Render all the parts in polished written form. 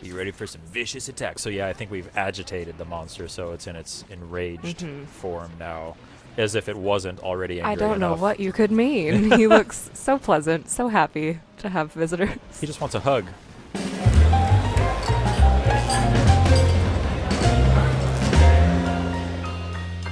Be ready for some vicious attacks. So yeah, I think we've agitated the monster, so it's in its enraged form now, as if it wasn't already angry I don't know enough. what you could mean. He looks so pleasant, so happy to have visitors. He just wants a hug.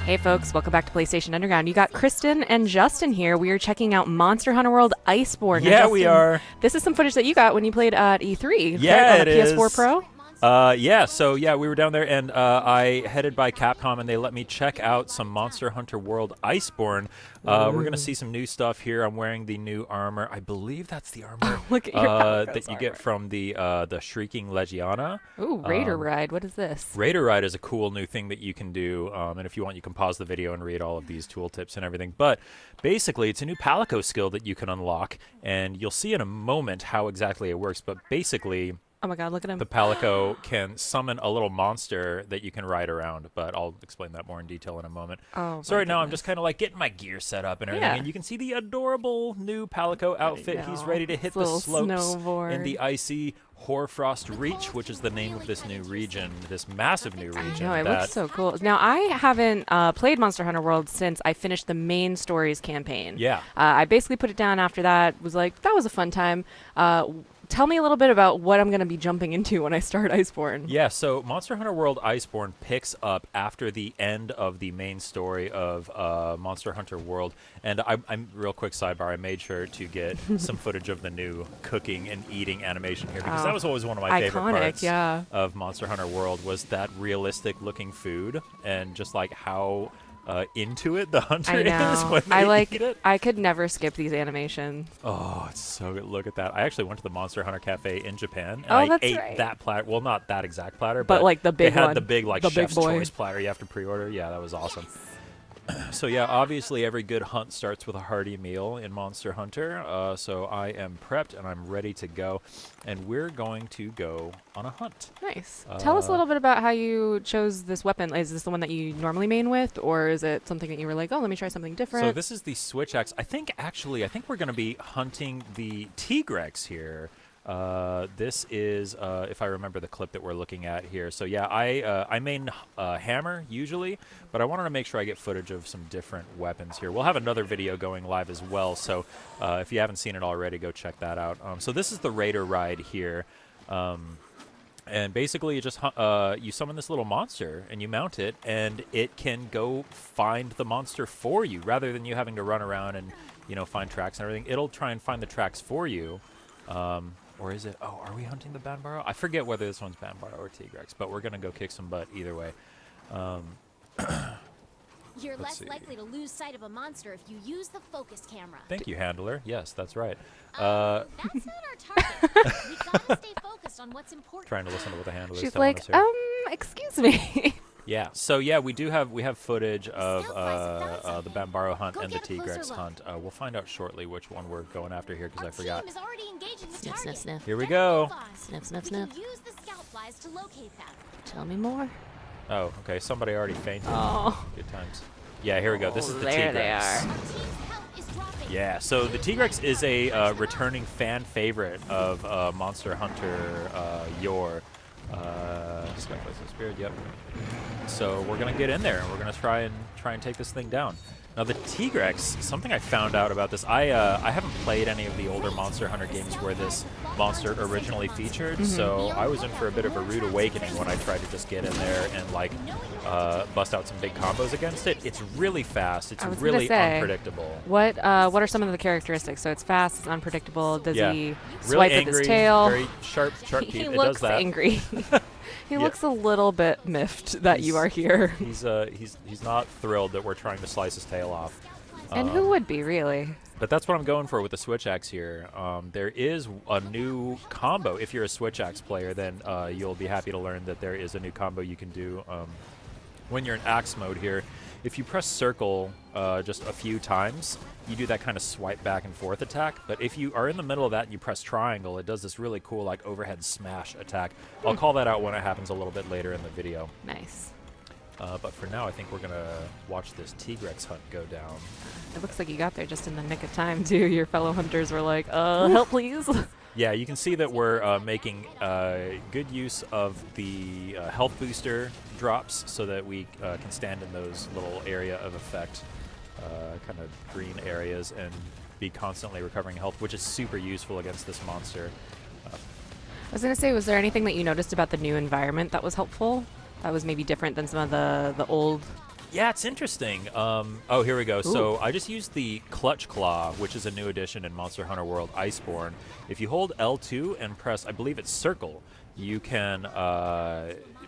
Hey folks, welcome back to PlayStation Underground. You got Kristen and Justin here. We are checking out Monster Hunter World Iceborne. Yeah, we are. This is some footage that you got when you played at E3. Yeah, right, on the PS4 Pro? We were down there, and I headed by Capcom, and they let me check out some Monster Hunter World Iceborne. We're going to see some new stuff here. I'm wearing the new armor. I believe that's the armor Look at your that you get from the Shrieking Legiana. Ooh, Raider Ride. What is this? Raider Ride is a cool new thing that you can do, and if you want, you can pause the video and read all of these tooltips and everything. But basically, it's a new Palico skill that you can unlock, and you'll see in a moment how exactly it works. But basically, oh my god, look at him. the Palico can summon a little monster that you can ride around, but I'll explain that more in detail in a moment. Oh, so right now I'm just kind of like getting my gear set up and everything, and you can see the adorable new Palico outfit. He's ready to hit the slopes in the icy Hoarfrost Reach, which is the name of this new region, this massive new region. I know, it looks so cool. Now, I haven't played Monster Hunter World since I finished the main stories campaign. Yeah. I basically put it down after that, was like, that was a fun time. Tell me a little bit about what I'm going to be jumping into when I start Iceborne. Yeah, so Monster Hunter World Iceborne picks up after the end of the main story of Monster Hunter World. And I'm real quick sidebar, I made sure to get some footage of the new cooking and eating animation here, because that was always one of my favorite parts of Monster Hunter World, was that realistic looking food and just like how into it the hunter is when they eat it. I could never skip these animations. Oh, it's so good. Look at that. I actually went to the Monster Hunter Cafe in Japan, and I ate that platter. Well, not that exact platter, but like the big they had one. the big like the chef's big boy. choice platter you have to pre-order. Yeah, that was awesome. So yeah, obviously every good hunt starts with a hearty meal in Monster Hunter. So I am prepped and I'm ready to go, and we're going to go on a hunt. Nice. Tell us a little bit about how you chose this weapon. Is this the one that you normally main with, or is it something that you were like, oh, let me try something different? So this is the Switch Axe. I think we're going to be hunting the Tigrex here. This is, if I remember the clip that we're looking at here. So yeah, I main hammer usually, but I wanted to make sure I get footage of some different weapons here. We'll have another video going live as well, so if you haven't seen it already, go check that out. So this is the Raider Ride here. And basically, you just you summon this little monster, and you mount it, and it can go find the monster for you, rather than you having to run around and, find tracks and everything. It'll try and find the tracks for you. Or is it, are we hunting the Banbaro? I forget whether this one's Banbaro or Tigrex, but we're going to go kick some butt either way. You're less likely to lose sight of a monster if you use the focus camera. Thank you, handler. Yes, that's right. That's not our target. We gotta stay focused on what's important. Trying to listen to what the handler is She's telling like, us here. excuse me. Yeah, so yeah, we have footage of the Banbaro hunt and the Tigrex hunt. We'll find out shortly which one we're going after here, because I forgot. Sniff, sniff, sniff. Here we go. Sniff, sniff, sniff. Use the scout flies to locate them. Tell me more. Oh, okay, somebody already fainted. Oh. Good times. Yeah, here we go. This is the there Tigrex. They are. Yeah, so the Tigrex is a returning fan favorite of Monster Hunter yore. Skyflies and Spirit, yep. So we're gonna get in there, and we're gonna try and take this thing down. Now the Tigrex, something I found out about this, I haven't played any of the older Monster Hunter games where this monster originally featured, so I was in for a bit of a rude awakening when I tried to just get in there and like bust out some big combos against it. It's really fast. It's really unpredictable. What are some of the characteristics? So it's fast, it's unpredictable. Does he really swipe angry, with his tail? Very sharp teeth. He it looks does that. angry. He looks a little bit miffed that you are here. He's not thrilled that we're trying to slice his tail off. And who would be, really? But that's what I'm going for with the Switch Axe here. There is a new combo. If you're a Switch Axe player, then you'll be happy to learn that there is a new combo you can do when you're in Axe mode here. If you press circle just a few times, you do that kind of swipe back and forth attack. But if you are in the middle of that and you press triangle, it does this really cool like overhead smash attack. I'll call that out when it happens a little bit later in the video. Nice. But for now, I think we're going to watch this Tigrex hunt go down. It looks like you got there just in the nick of time, too. Your fellow hunters were like, help, please. Yeah, you can see that we're making good use of the health booster drops so that we can stand in those little area of effect kind of green areas and be constantly recovering health, which is super useful against this monster. I was going to say, was there anything that you noticed about the new environment that was helpful? That was maybe different than some of the old... Yeah, it's interesting. Oh, here we go. So I just used the Clutch Claw, which is a new addition in Monster Hunter World Iceborne. If you hold L2 and press, I believe it's circle, you can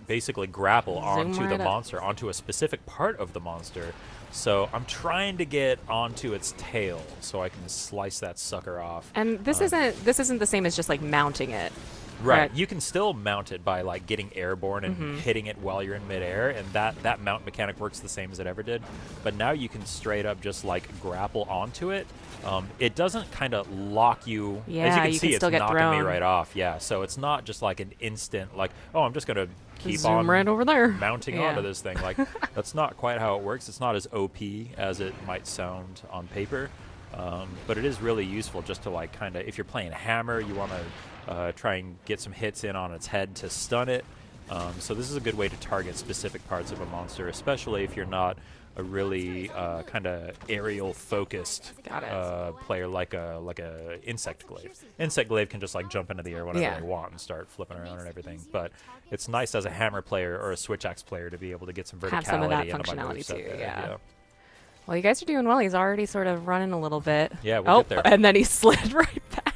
basically grapple onto the monster, onto a specific part of the monster. So I'm trying to get onto its tail so I can slice that sucker off. And this isn't the same as just like mounting it. Right. You can still mount it by like getting airborne and hitting it while you're in midair, and that mount mechanic works the same as it ever did. But now you can straight up just like grapple onto it. It doesn't kind of lock you. Yeah, as you can see, still it's get knocking thrown. me right off. Yeah. So it's not just like an instant like, oh, I'm just gonna keep Zoom on right over there. mounting onto this thing. Like that's not quite how it works. It's not as OP as it might sound on paper. But it is really useful just to like kind of, if you're playing hammer, you want to try and get some hits in on its head to stun it. So this is a good way to target specific parts of a monster, especially if you're not a really kind of aerial focused player like a insect glaive. Insect glaive can just like jump into the air whenever they want and start flipping around and everything. But it's nice as a hammer player or a switch axe player to be able to get some verticality Have some of that into my functionality moveset too. there. Yeah. Well, you guys are doing well. He's already sort of running a little bit. Yeah, we'll get there. And then he slid right back.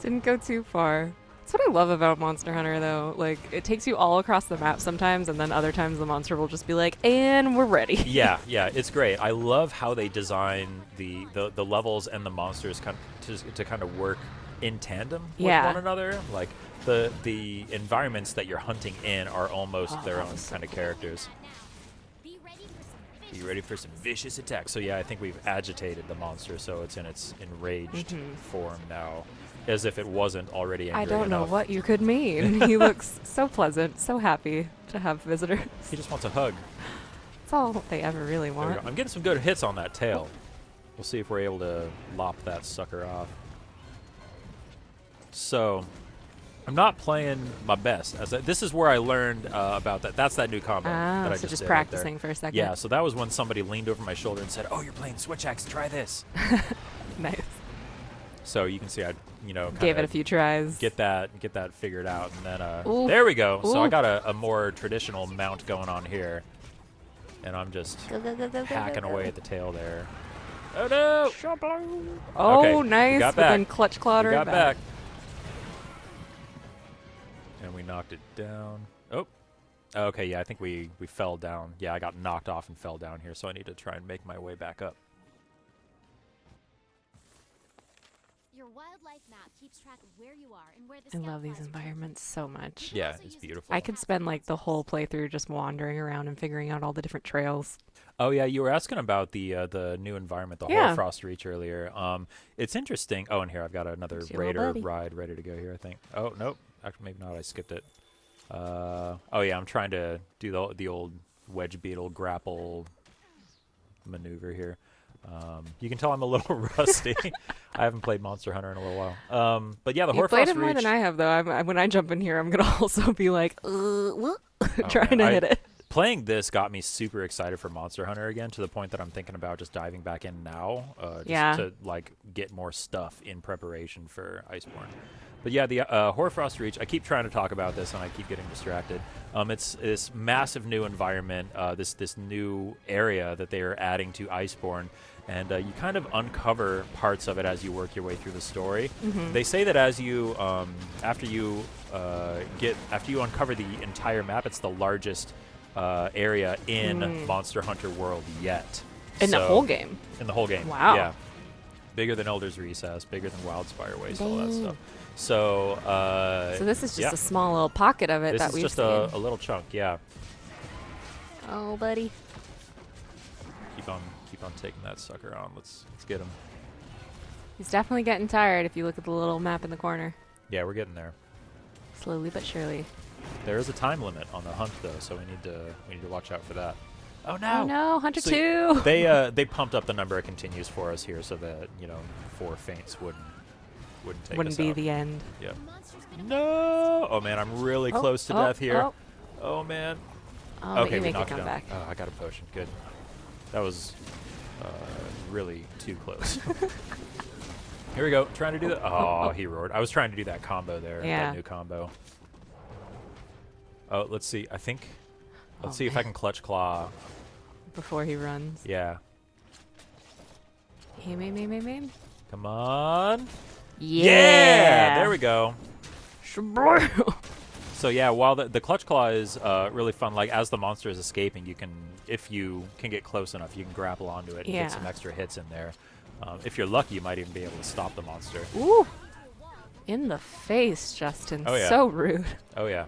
Didn't go too far. That's what I love about Monster Hunter, though. Like, it takes you all across the map sometimes, and then other times the monster will just be like, and we're ready. Yeah, it's great. I love how they design the levels and the monsters to kind of work in tandem with one another. Like, the environments that you're hunting in are almost their own kind of characters. Be ready for some vicious attacks. So yeah, I think we've agitated the monster, so it's in its enraged form now, as if it wasn't already angry I don't know enough. what you could mean. He looks so pleasant, so happy to have visitors. He just wants a hug. That's all they ever really There we want. go. I'm getting some good hits on that tail. We'll see if we're able to lop that sucker off. So, I'm not playing my best. This is where I learned about that. That's that new combo that I so just did practicing right for a second. there. Yeah, so that was when somebody leaned over my shoulder and said, "Oh, you're playing switch axe. Try this." Nice. So you can see I, Gave it a few tries. Get that figured out, and then there we go. So I got a more traditional mount going on here, and I'm just hacking away at the tail there. Oh no! Oh, Okay, nice. got But back. then clutch clawed We right got back. And we knocked it down. Oh. Okay, yeah, I think we fell down. Yeah, I got knocked off and fell down here, so I need to try and make my way back up. Your wildlife map keeps track of where you are and where the I scout love these flies are. environments so much. Yeah, it's beautiful. I could spend like the whole playthrough just wandering around and figuring out all the different trails. Oh yeah, you were asking about the new environment, the Hoarfrost Reach earlier. It's interesting. Oh, and here I've got another It's your raider little buddy. ride ready to go here, I think. Oh nope, actually maybe not. I skipped it. Oh yeah, I'm trying to do the old wedge beetle grapple maneuver here. You can tell I'm a little rusty. I haven't played Monster Hunter in a little while. But yeah, the You've Hoarfrost played it more Reach. than I have, though. When I jump in here, I'm gonna also be like, what? Trying man, to hit it. Playing this got me super excited for Monster Hunter again, to the point that I'm thinking about just diving back in now, just to like get more stuff in preparation for Iceborne. But yeah, the Hoarfrost Reach, I keep trying to talk about this and I keep getting distracted. It's this massive new environment, this new area that they are adding to Iceborne, and you kind of uncover parts of it as you work your way through the story. They say that as you after you uncover the entire map, it's the largest area in Monster Hunter World yet. In the whole game. In the whole game. Wow. Yeah. Bigger than Elder's Recess, bigger than Wildspire Waste, all that stuff. So So this is just a small little pocket of it this that is we've just seen. a little chunk, yeah. Oh, buddy. Keep on taking that sucker on. Let's get him. He's definitely getting tired if you look at the little map in the corner. Yeah, we're getting there. Slowly but surely. There is a time limit on the hunt though, so we need to watch out for that. Oh no! Oh no, Hunter So 2! they pumped up the number of continues for us here so that 4 faints wouldn't wouldn't take Wouldn't us be out. the end. Yep. The monster's been No! Oh man, I'm really close to death here. Oh, Oh man. oh Okay, you we make it knocked it come down. back. Oh, I got a potion. Good. That was really too close. Here we go. Trying to do that. Oh, he roared. I was trying to do that combo there. Yeah. That new combo. Oh, let's see. I think. Let's Oh, see if I man. can clutch claw. Before he runs. Yeah. Aim. Come on. Yeah. There we go. Shabro. So yeah, while the clutch claw is really fun, like as the monster is escaping, you can, if you can get close enough, you can grapple onto it and Yeah. get some extra hits in there. If you're lucky, you might even be able to stop the monster. Ooh. In the face, Justin. Oh, yeah. So rude. Oh yeah.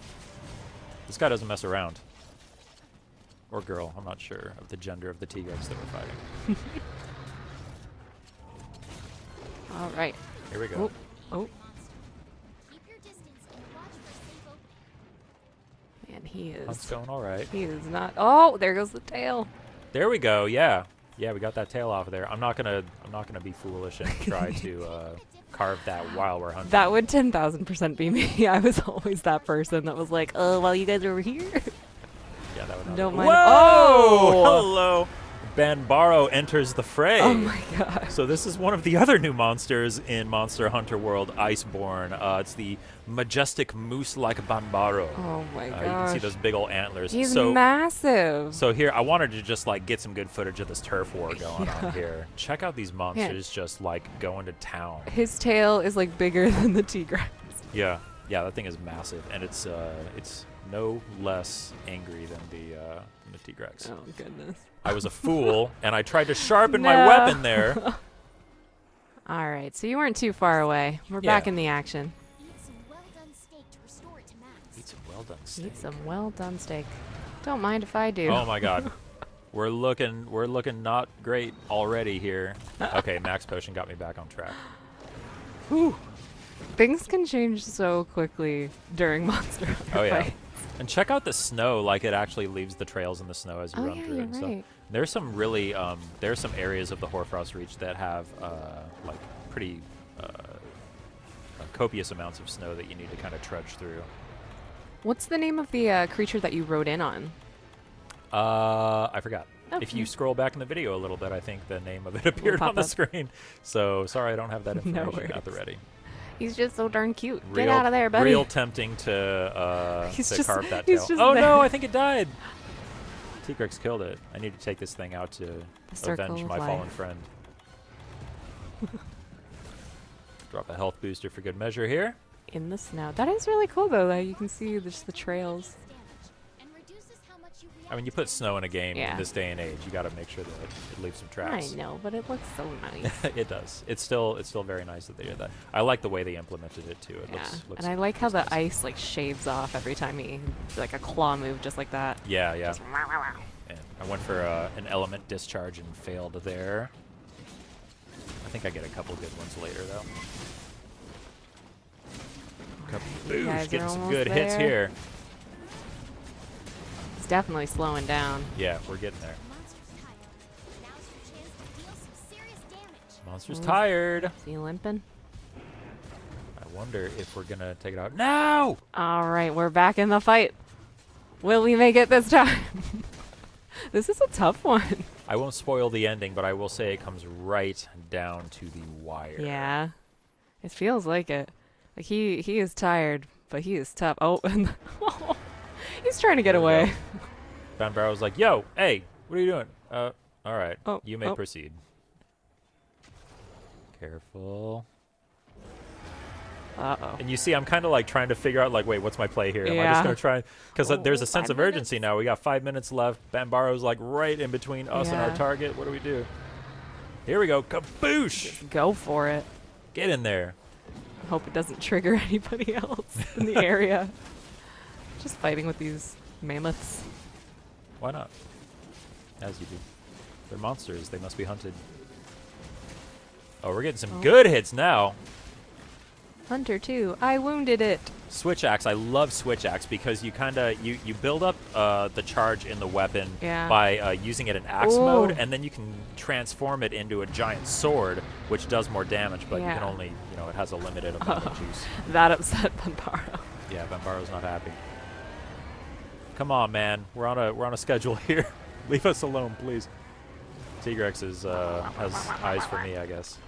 This guy doesn't mess around. Or girl, I'm not sure of the gender of the Tigrex that we're fighting. All right. Here we go. Oh. Keep your distance and watch for a safe opening. Man, he Hunt's is. going all right. He is not. Oh, there goes the tail. There we go. Yeah. Yeah, we got that tail off of there. I'm not gonna be foolish and try to carve that while we're hunting. That would 10,000% be me. I was always that person that was like, oh, while you guys are over here. Yeah, that would not Don't be- mind. Whoa! Oh! Hello. Banbaro enters the fray. Oh my gosh. So this is one of the other new monsters in Monster Hunter World, Iceborne. It's the majestic moose-like Banbaro. Oh my You gosh. can see those big old antlers. He's so, massive. so here, I wanted to just like get some good footage of this turf war going Yeah. on here. Check out these monsters just like going to town. His tail is like bigger than the Tigrex. Yeah, yeah, that thing is massive, and it's no less angry than the Tigrex. Oh goodness. I was a fool, and I tried to sharpen my No. weapon there. All right, so you weren't too far away. We're Yeah. back in the action. Eat some well-done steak to restore it to max. Eat some well done steak. Eat some well done steak. Don't mind if I do. Oh my god. We're looking not great already here. Okay, max potion got me back on track. Whew. Things can change so quickly during Monster Hunter Oh yeah. fights. And check out the snow, like it actually leaves the trails in the snow as you Oh run yeah, through it you're and stuff. right. There's some really there's some areas of the Hoarfrost Reach that have like pretty copious amounts of snow that you need to kind of trudge through. What's the name of the creature that you rode in on? I forgot. Oh, If you yeah. scroll back in the video a little bit, I think the name of it appeared pop on the up. screen. So sorry, I don't have that No information at the worries. ready. He's just so darn cute. Real, Get out of there, buddy. Real tempting to He's just- carve that he's tail. just Oh there. no, I think it died. Tigrex killed it. I need to take this thing out to circle avenge of my life. fallen friend. Drop a health booster for good measure here. In the snow. That is really cool though. That you can see just the trails. Damage and reduces how much you I mean, you put snow in a game Yeah. in this day and age, you got to make sure that it leaves some I tracks. know, but it looks so nice. It does. It's still very nice that they did that. I like the way they implemented it too. It Yeah, looks and I like how the nice. ice like shaves off every time he like a claw move, just like that. Yeah, yeah. Just wow, wow, wow. And I went for an element discharge and failed there. I think I get a couple good ones later though. You guys Boosh, are getting some almost good hits there. here. It's definitely slowing down. Yeah, we're getting there. monster's tired. Now's your chance to deal some serious damage. Monster's Mm. tired. Is he limping? I wonder if we're gonna take it out. No! All right, we're back in the fight. Will we make it this time? This is a tough one. I won't spoil the ending, but I will say it comes right down to the wire. Yeah, it feels like it. Like he is tired, but he is tough. Oh, and he's trying to get There we away. Van Barrow's like, yo, hey, what are you doing? All right, Oh, you may oh. proceed. Careful. Uh-oh. And you see, I'm kind of like trying to figure out, like, wait, what's my play here? Am I Yeah. just going to try? Because there's Oh, a sense 5 of urgency now. We got 5 minutes left. Banbaro's like right in between us and our Yeah. target. What do we do? Here we go. Kaboosh! Go for it. Get in there. Hope it doesn't trigger anybody else in the area. Just fighting with these mammoths. Why not? As you do. They're monsters. They must be hunted. Oh, we're getting some Oh. good hits now. Hunter 2. I wounded it. Switch axe. I love switch axe because you kind of you build up the charge in the weapon by using it in axe mode, and then you can transform it into a giant sword, which does more damage. But you can only, it has a limited amount of juice. That upset Bambaro. Yeah, Bambaro's not happy. Come on, man. We're on a schedule here. Leave us alone, please. Tigrex has eyes for me, I guess.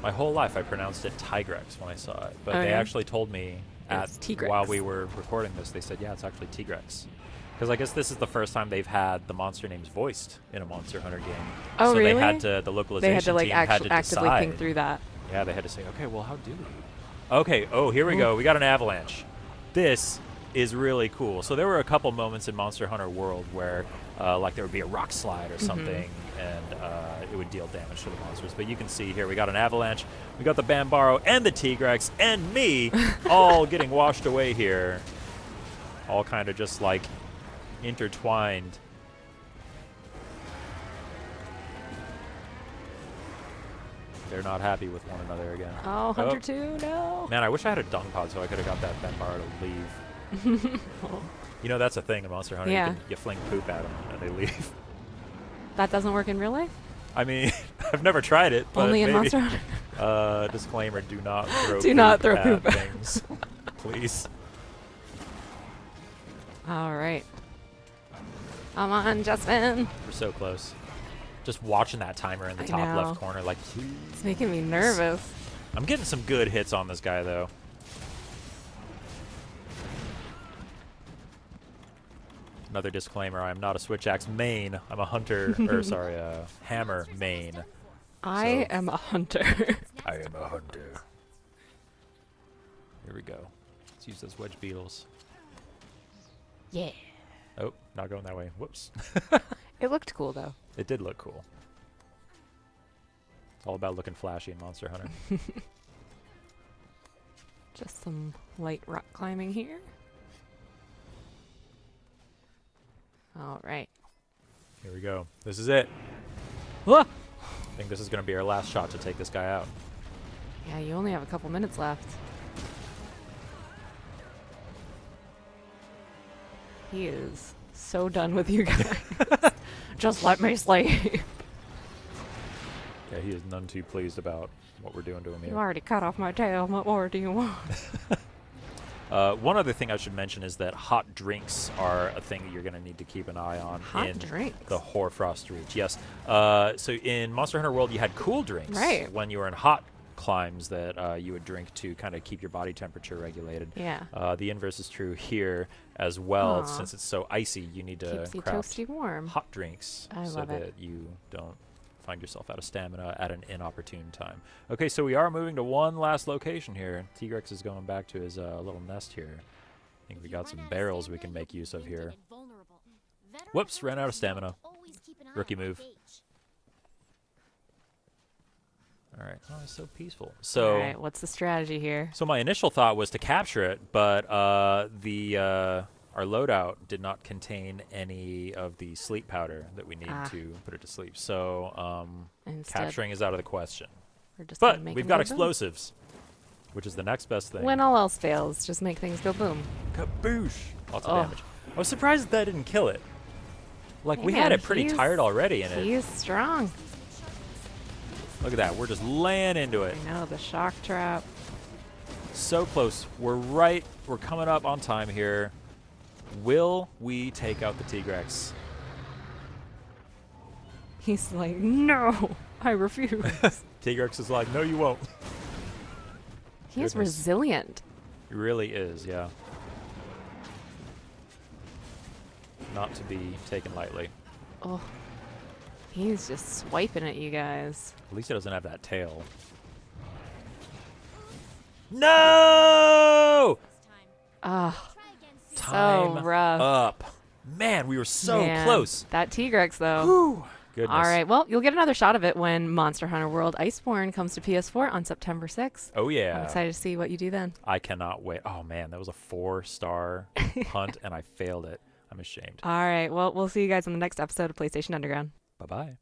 My whole life I pronounced it Tigrex when I saw it, but they actually told me while we were recording this, they said, yeah, it's actually Tigrex. Because I guess this is the first time they've had the monster names voiced in a Monster Hunter game. Oh, so really? They had to, the localization team had to actively decide. think through that. Yeah, they had to say, okay, well, how do we? Okay, here we go. We got an avalanche. This is really cool. So there were a couple moments in Monster Hunter World where like there would be a rock slide or something, and it would deal damage to the monsters. But you can see here we got an avalanche, we got the Bambaro and the Tigrex and me all getting washed away here. All kind of just like intertwined. They're not happy with one another again. Oh, Hunter 2, no. Man, I wish I had a dung pod so I could have got that Bambaro to leave. That's a thing in Monster Hunter. Yeah. You fling poop at them and they leave. That doesn't work in real life? I mean, I've never tried it. But Only in maybe. Monster Hunter? Disclaimer, do not throw poop at things. Please. All right. Come on, Justin. We're so close. Just watching that timer in the top left corner, like, please. It's making me nervous. I'm getting some good hits on this guy, though. Another disclaimer, I am not a switch axe main. I'm a hunter, or sorry, hammer main. I am a hunter. I am a hunter. Here we go. Let's use those wedge beetles. Yeah. Oh, not going that way. Whoops. It looked cool, though. It did look cool. It's all about looking flashy in Monster Hunter. Just some light rock climbing here. All right. Here we go. This is it. Whoa! I think this is going to be our last shot to take this guy out. Yeah, you only have a couple minutes left. He is so done with you guys. Just let me sleep. Yeah, he is none too pleased about what we're doing to him here. You already cut off my tail. What more do you want? One other thing I should mention is that hot drinks are a thing that you're going to need to keep an eye on in the Hoarfrost Reach. Yes. So in Monster Hunter World, you had cool drinks when you were in hot climbs that you would drink to kind of keep your body temperature regulated. Yeah. The inverse is true here as well. Since it's so icy, you need to craft warm. hot drinks so that you don't find yourself out of stamina at an inopportune time. Okay, so we are moving to one last location here. Tigrex is going back to his little nest here. I think we got some barrels we can make use of here. Whoops, ran out of stamina. Rookie move. All right. Oh, it's so peaceful. So, all right, what's the strategy here? So my initial thought was to capture it, but our loadout did not contain any of the sleep powder that we need to put it to sleep. So capturing is out of the question. But we've got explosives, which is the next best thing. When all else fails, just make things go boom. Kaboosh! Lots of damage. I was surprised that didn't kill it. Like, we had it pretty tired already in it. He's strong. Look at that. We're just laying into it. I know, the shock trap. So close. We're coming up on time here. Will we take out the Tigrex? He's like, no, I refuse. Tigrex is like, no, you won't. He's resilient. He really is, yeah. Not to be taken lightly. Oh, he's just swiping at you guys. At least he doesn't have that tail. No! Ah. Time so rough. up. Man, we were so close. That Tigrex, though. Whew. Goodness. All right. Well, you'll get another shot of it when Monster Hunter World Iceborne comes to PS4 on September 6th. Oh, yeah. I'm excited to see what you do then. I cannot wait. Oh, man, that was a 4-star hunt, and I failed it. I'm ashamed. All right. Well, we'll see you guys on the next episode of PlayStation Underground. Bye-bye.